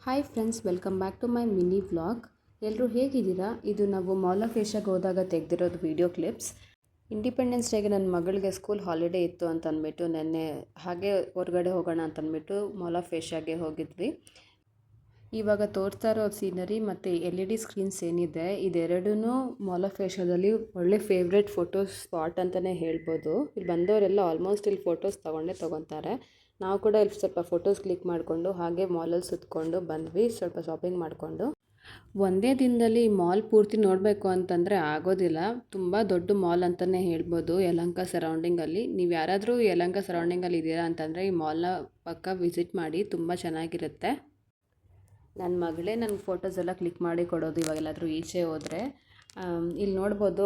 Hi friends, welcome back to my mini vlog. ಎಲ್ಲರೂ ಹೇಗಿದ್ದೀರಾ? ಇದು ನಾವು ಮಾಲ್ ಆಫ್ ಏಷ್ಯಾಗೆ ಹೋದಾಗ ತೆಗೆದಿರೋದು ವಿಡಿಯೋ ಕ್ಲಿಪ್ಸ್. ಇಂಡಿಪೆಂಡೆನ್ಸ್ ಡೇಗೆ ನನ್ನ ಮಗಳಿಗೆ ಸ್ಕೂಲ್ ಹಾಲಿಡೇ ಇತ್ತು ಅಂತ ಅಂದ್ಬಿಟ್ಟು ನೆನ್ನೆ ಹಾಗೆ ಹೊರಗಡೆ ಹೋಗೋಣ ಅಂತ ಅಂದ್ಬಿಟ್ಟು ಮಾಲ್ ಆಫ್ ಏಷ್ಯಾಗೆ ಹೋಗಿದ್ವಿ. ಇವಾಗ ತೋರಿಸ್ತಾ ಇರೋ ಸೀನರಿ ಮತ್ತು LED ಸ್ಕ್ರೀನ್ಸ್ ಏನಿದೆ ಇದೆರಡೂ ಮಾಲ್ ಆಫ್ ಏಷ್ಯಾದಲ್ಲಿ ಒಳ್ಳೆ ಫೇವ್ರೆಟ್ ಫೋಟೋಸ್ ಸ್ಪಾಟ್ ಅಂತಲೇ ಹೇಳ್ಬೋದು. ಇಲ್ಲಿ ಬಂದವರೆಲ್ಲ ಆಲ್ಮೋಸ್ಟ್ ಇಲ್ಲಿ ಫೋಟೋಸ್ ತೊಗೊತಾರೆ. ನಾವು ಕೂಡ ಇಲ್ಲಿ ಸ್ವಲ್ಪ ಫೋಟೋಸ್ ಕ್ಲಿಕ್ ಮಾಡಿಕೊಂಡು ಹಾಗೆ ಮಾಲಲ್ಲಿ ಸುತ್ತಕೊಂಡು ಬಂದ್ವಿ, ಸ್ವಲ್ಪ ಶಾಪಿಂಗ್ ಮಾಡಿಕೊಂಡು. ಒಂದೇ ದಿನದಲ್ಲಿ ಮಾಲ್ ಪೂರ್ತಿ ನೋಡಬೇಕು ಅಂತಂದರೆ ಆಗೋದಿಲ್ಲ. ತುಂಬ ದೊಡ್ಡ ಮಾಲ್ ಅಂತಲೇ ಹೇಳ್ಬೋದು ಯಲಹಂಕ ಸರೌಂಡಿಂಗಲ್ಲಿ. ನೀವು ಯಾರಾದರೂ ಯಲಹಂಕ ಸರೌಂಡಿಂಗಲ್ಲಿ ಇದ್ದೀರಾ ಅಂತಂದರೆ ಈ ಮಾಲ್ನ ಪಕ್ಕ ವಿಸಿಟ್ ಮಾಡಿ, ತುಂಬ ಚೆನ್ನಾಗಿರುತ್ತೆ. ನನ್ನ ಮಗಳೇ ನನಗೆ ಫೋಟೋಸ್ ಎಲ್ಲ ಕ್ಲಿಕ್ ಮಾಡಿ ಕೊಡೋದು ಇವಾಗೆಲ್ಲಾದರೂ ಈಚೆ ಹೋದರೆ. ಇಲ್ಲಿ ನೋಡ್ಬೋದು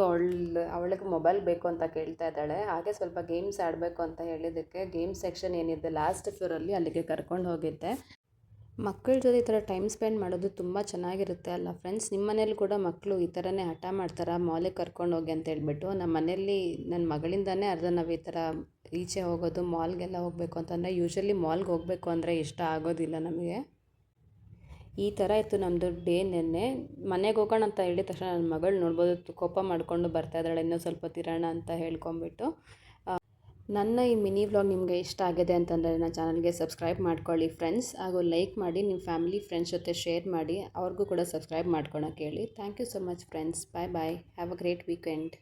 ಅವಳಿಗೆ ಮೊಬೈಲ್ ಬೇಕು ಅಂತ ಕೇಳ್ತಾ ಇದ್ದಾಳೆ. ಹಾಗೆ ಸ್ವಲ್ಪ ಗೇಮ್ಸ್ ಆಡಬೇಕು ಅಂತ ಹೇಳಿದ್ದಕ್ಕೆ ಗೇಮ್ ಸೆಕ್ಷನ್ ಏನಿದೆ ಲಾಸ್ಟ್ ಫ್ಲೋರಲ್ಲಿ ಅಲ್ಲಿಗೆ ಕರ್ಕೊಂಡು ಹೋಗಿದ್ದೆ. ಮಕ್ಕಳ ಜೊತೆ ಈ ಥರ ಟೈಮ್ ಸ್ಪೆಂಡ್ ಮಾಡೋದು ತುಂಬ ಚೆನ್ನಾಗಿರುತ್ತೆ ಅಲ್ಲ ಫ್ರೆಂಡ್ಸ್? ನಿಮ್ಮ ಮನೇಲಿ ಕೂಡ ಮಕ್ಕಳು ಈ ಥರನೇ ಹಠ ಮಾಡ್ತಾರೆ ಮಾಲಿಗೆ ಕರ್ಕೊಂಡು ಹೋಗಿ ಅಂತ ಹೇಳ್ಬಿಟ್ಟು. ನಮ್ಮ ಮನೇಲಿ ನನ್ನ ಮಗಳಿಂದನೇ ಅರ್ಧ ನಾವು ಈ ಥರ ಈಚೆ ಹೋಗೋದು, ಮಾಲ್ಗೆಲ್ಲ ಹೋಗಬೇಕು ಅಂತಂದರೆ ಯೂಶ್ವಲಿ ಮಾಲ್ಗೆ ಹೋಗಬೇಕು ಅಂದರೆ ಇಷ್ಟ ಆಗೋದಿಲ್ಲ ನಮಗೆ. ಈ ಥರ ಇತ್ತು ನಮ್ಮದು ಡೇ. ನೆನ್ನೆ ಮನೆಗೆ ಹೋಗೋಣ ಅಂತ ಹೇಳಿದ ತಕ್ಷಣ ನನ್ನ ಮಗಳು ನೋಡ್ಬೋದು ಕೋಪ ಮಾಡಿಕೊಂಡು ಬರ್ತಾಯಿದ್ದಾಳೆ, ಇನ್ನೂ ಸ್ವಲ್ಪ ತಿರೋಣ ಅಂತ ಹೇಳ್ಕೊಂಬಿಟ್ಟು. ನನ್ನ ಈ ಮಿನಿ ವ್ಲಾಗ್ ನಿಮಗೆ ಇಷ್ಟ ಆಗಿದೆ ಅಂತಂದರೆ ನನ್ನ ಚಾನಲ್ಗೆ ಸಬ್ಸ್ಕ್ರೈಬ್ ಮಾಡ್ಕೊಳ್ಳಿ ಫ್ರೆಂಡ್ಸ್. ಹಾಗೂ ಲೈಕ್ ಮಾಡಿ, ನಿಮ್ಮ ಫ್ಯಾಮಿಲಿ ಫ್ರೆಂಡ್ಸ್ ಜೊತೆ ಶೇರ್ ಮಾಡಿ, ಅವ್ರಿಗೂ ಕೂಡ ಸಬ್ಸ್ಕ್ರೈಬ್ ಮಾಡ್ಕೊಳಕ್ಕೆ ಹೇಳಿ. Thank you so much friends. Bye bye. Have a great weekend.